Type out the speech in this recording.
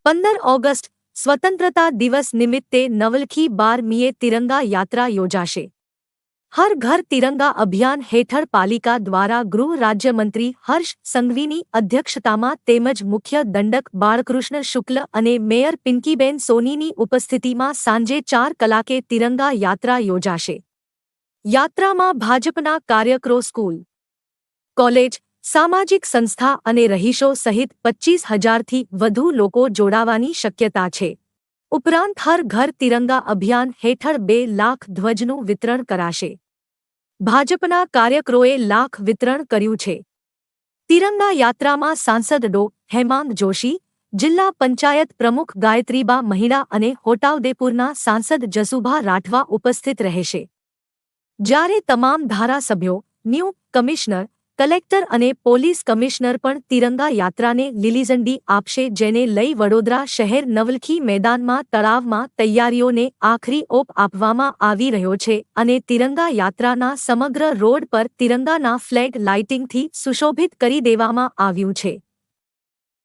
15 August સ્વતંત્રતા દિવસ નિમિત્તે નવલખી 12મીએ તિરંગા યાત્રા યોજાશે. હર ઘર તિરંગા અભિયાન હેઠળ પાલિકા દ્વારા ગૃહ રાજ્યમંત્રી હર્ષ સંઘવીની અધ્યક્ષતામાં તેમજ મુખ્ય દંડક બાળકૃષ્ણ શુક્લ અને મેયર પિંકીબેન સોનીની ઉપસ્થિતિમાં સાંજે 4 કલાકે તિરંગા યાત્રા યોજાશે. યાત્રામાં ભાજપના કાર્યકરો, સ્કૂલ, કોલેજ, સામાજિક સંસ્થા અને રહીશો સહિત 25,000થી વધુ લોકો જોડાવાની શક્યતા છે. ઉપરાંત હર ઘર તિરંગા અભિયાન હેઠળ 2 લાખ ધ્વજનું વિતરણ કરાશે. ભાજપના કાર્યકરોએ લાખ વિતરણ કર્યું છે. તિરંગા યાત્રામાં સાંસદ ડો. હેમાંગ જોશી, જિલ્લા પંચાયત પ્રમુખ ગાયત્રીબા મહિડા અને છોટાઉદેપુરના સાંસદ જસુભા રાઠવા ઉપસ્થિત રહેશે. જ્યારે તમામ ધારાસભ્યો, ન્યૂ કમિશનર, કલેક્ટર અને પોલીસ કમિશનર પણ તિરંગા યાત્રાને લીલીઝંડી આપશે, જેને લઈ વડોદરા શહેર નવલખી મેદાનમાં તળાવમાં તૈયારીઓને આખરી ઓપ આપવામાં આવી રહ્યો છે અને તિરંગા યાત્રાના સમગ્ર રોડ પર તિરંગાના ફ્લેગ લાઇટિંગથી સુશોભિત કરી દેવામાં આવ્યું છે.